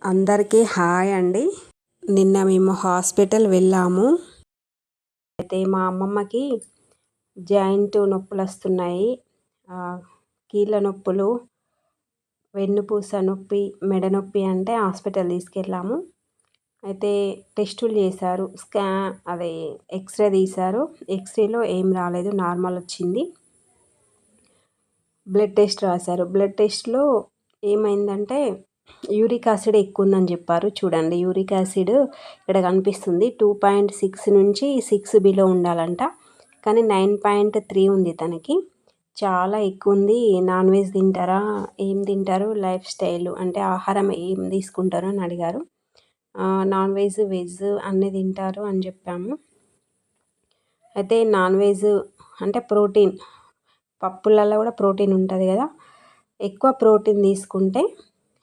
అందరికీ హాయ్ అండి. నిన్న మేము హాస్పిటల్ వెళ్ళాము. అయితే మా అమ్మమ్మకి జాయింట్ నొప్పులు వస్తున్నాయి. కీళ్ళ నొప్పులు, వెన్నుపూస నొప్పి, మెడ నొప్పి అంటే హాస్పిటల్ తీసుకెళ్ళాము. అయితే టెస్టులు చేశారు. అదే ఎక్స్రే తీశారు. ఎక్స్రేలో ఏం రాలేదు, నార్మల్ వచ్చింది. బ్లడ్ టెస్ట్ రాశారు. బ్లడ్ టెస్ట్లో ఏమైందంటే యూరిక్ యాసిడ్ ఎక్కువ ఉందని చెప్పారు. చూడండి, యూరిక్ యాసిడ్ ఇక్కడ కనిపిస్తుంది. 2.6 నుంచి 6 బిలో ఉండాలంట, కానీ 9.3 ఉంది తనకి. చాలా ఎక్కువ ఉంది. నాన్ వెజ్ తింటారా, ఏం తింటారు, లైఫ్ స్టైల్ అంటే ఆహారం ఏం తీసుకుంటారు అని అడిగారు. నాన్ వెజ్, వెజ్ అన్నీ తింటారు అని చెప్పాము. అయితే నాన్ వెజ్ అంటే ప్రోటీన్, పప్పులలో కూడా ప్రోటీన్ ఉంటుంది కదా, ఎక్కువ ప్రోటీన్ తీసుకుంటే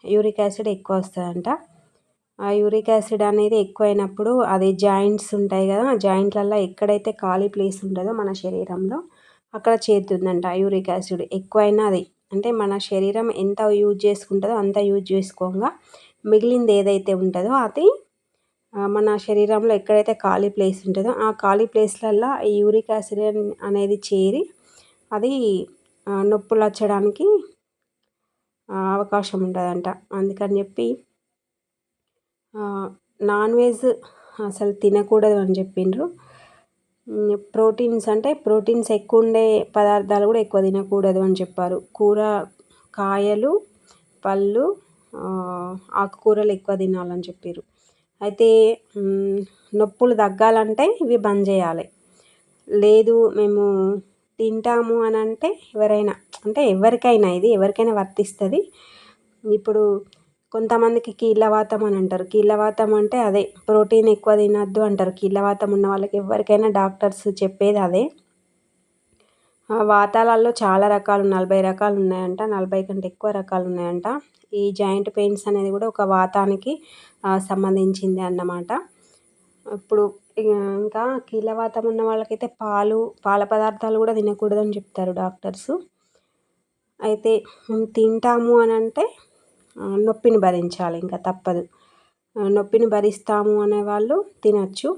యూరిక్ యాసిడ్ ఎక్కువ వస్తుందంట. ఆ యూరిక్ యాసిడ్ అనేది ఎక్కువైనప్పుడు అది జాయింట్స్ ఉంటాయి కదా, జాయింట్లలో ఎక్కడైతే ఖాళీ ప్లేస్ ఉంటుందో మన శరీరంలో అక్కడ చేరుతుందంట యూరిక్ యాసిడ్. ఎక్కువైనా అది అంటే మన శరీరం ఎంత యూజ్ చేసుకుంటుందో అంత యూజ్ చేసుకోగా మిగిలింది ఏదైతే ఉంటుందో అది మన శరీరంలో ఎక్కడైతే ఖాళీ ప్లేస్ ఉంటుందో ఆ ఖాళీ ప్లేస్లల్లో ఈ యూరిక్ యాసిడ్ అనేది చేరి అది నొప్పులు వచ్చడానికి అవకాశం ఉంటుందంట. అందుకని చెప్పి నాన్ వెజ్ అసలు తినకూడదు అని చెప్పిండ్రు. ప్రోటీన్స్ అంటే ప్రోటీన్స్ ఎక్కువ ఉండే పదార్థాలు కూడా ఎక్కువ తినకూడదు అని చెప్పారు. కాయలు, పళ్ళు, ఆకుకూరలు ఎక్కువ తినాలని చెప్పారు. అయితే నొప్పులు తగ్గాలంటే ఇవి బంద్ చేయాలి. లేదు మేము తింటాము అని అంటే ఎవరికైనా ఇది ఎవరికైనా వర్తిస్తుంది. ఇప్పుడు కొంతమందికి కీళ్ళవాతం అని అంటారు. కీళ్ళవాతం అంటే అదే ప్రోటీన్ ఎక్కువ తినద్దు అంటారు. కీళ్ళవాతం ఉన్న వాళ్ళకి ఎవరికైనా డాక్టర్స్ చెప్పేది అదే. వాతాలలో చాలా రకాలు, 40 రకాలు ఉన్నాయంట. 40 కంటే ఎక్కువ రకాలు ఉన్నాయంట. ఈ జాయింట్ పెయిన్స్ అనేది కూడా ఒక వాతానికి సంబంధించింది అన్నమాట. ఇప్పుడు ఇంకా కీళ్ళవాతం ఉన్న వాళ్ళకైతే పాల పదార్థాలు కూడా తినకూడదని చెప్తారు డాక్టర్స్. అయితే తింటాము అని అంటే నొప్పిని భరించాలి, ఇంకా తప్పదు. నొప్పిని భరిస్తాము అనేవాళ్ళు తినచ్చు.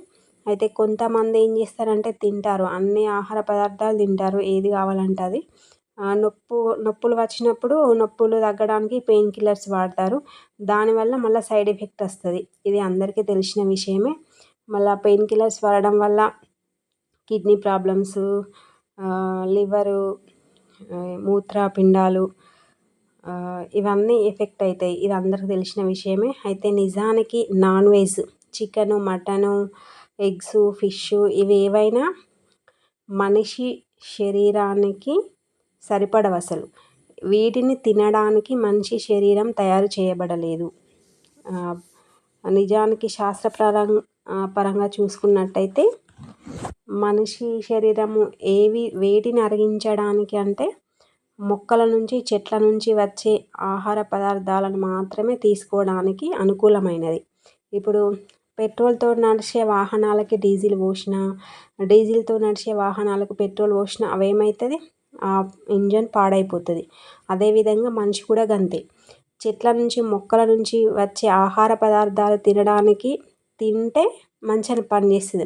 అయితే కొంతమంది ఏం చేస్తారంటే తింటారు, అన్ని ఆహార పదార్థాలు తింటారు, ఏది కావాలంటే అది. నొప్పులు వచ్చినప్పుడు నొప్పులు తగ్గడానికి పెయిన్ కిల్లర్స్ వాడతారు. దానివల్ల మళ్ళీ సైడ్ ఎఫెక్ట్ వస్తుంది. ఇది అందరికీ తెలిసిన విషయమే. మళ్ళీ పెయిన్ కిల్లర్స్ వాడడం వల్ల కిడ్నీ ప్రాబ్లమ్స్, లివరు, మూత్రపిండాలు ఇవన్నీ ఎఫెక్ట్ అవుతాయి. ఇది అందరికీ తెలిసిన విషయమే. అయితే నిజానికి non veg, chicken, mutton, eggs, fish ఇవి ఏవైనా మనిషి శరీరానికి సరిపడవు అసలు. వీటిని తినడానికి మనిషి శరీరం తయారు చేయబడలేదు. నిజానికి పరంగా చూసుకున్నట్టయితే మనిషి శరీరము వేటిని అరిగించడానికి అంటే మొక్కల నుంచి, చెట్ల నుంచి వచ్చే ఆహార పదార్థాలను మాత్రమే తీసుకోవడానికి అనుకూలమైనది. ఇప్పుడు పెట్రోల్తో నడిచే వాహనాలకి డీజిల్ పోసినా, డీజిల్తో నడిచే వాహనాలకు పెట్రోల్ పోసినా అవేమవుతుంది, ఆ ఇంజన్ పాడైపోతుంది. అదేవిధంగా మనిషి కూడా గంతే. చెట్ల నుంచి, మొక్కల నుంచి వచ్చే ఆహార పదార్థాలు తింటే మంచిగా పనిచేస్తుంది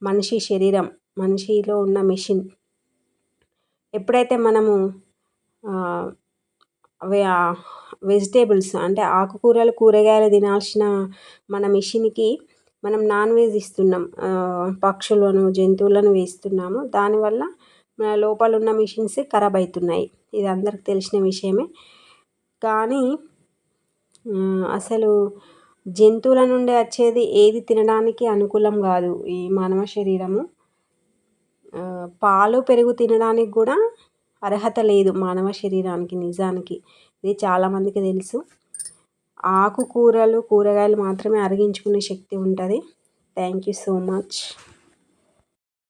మనిషి శరీరం, మనిషిలో ఉన్న మెషిన్. ఎప్పుడైతే మనము వెజిటేబుల్స్ అంటే ఆకుకూరలు, కూరగాయలు తినాల్సిన మన మెషిన్కి మనం నాన్ వెజ్ ఇస్తున్నాం, పక్షులను, జంతువులను వేస్తున్నాము. దానివల్ల మన లోపల ఉన్న మెషిన్స్ ఖరాబ్ అవుతున్నాయి. ఇది అందరికి తెలిసిన విషయమే. కానీ అసలు జంతువుల నుండి వచ్చేది ఏది తినడానికి అనుకూలం కాదు ఈ మానవ శరీరము. పాలు, పెరుగు తినడానికి కూడా అర్హత లేదు మానవ శరీరానికి నిజానికి. ఇది చాలామందికి తెలుసు. ఆకుకూరలు, కూరగాయలు మాత్రమే అరిగించుకునే శక్తి ఉంటుంది. Thank you so much.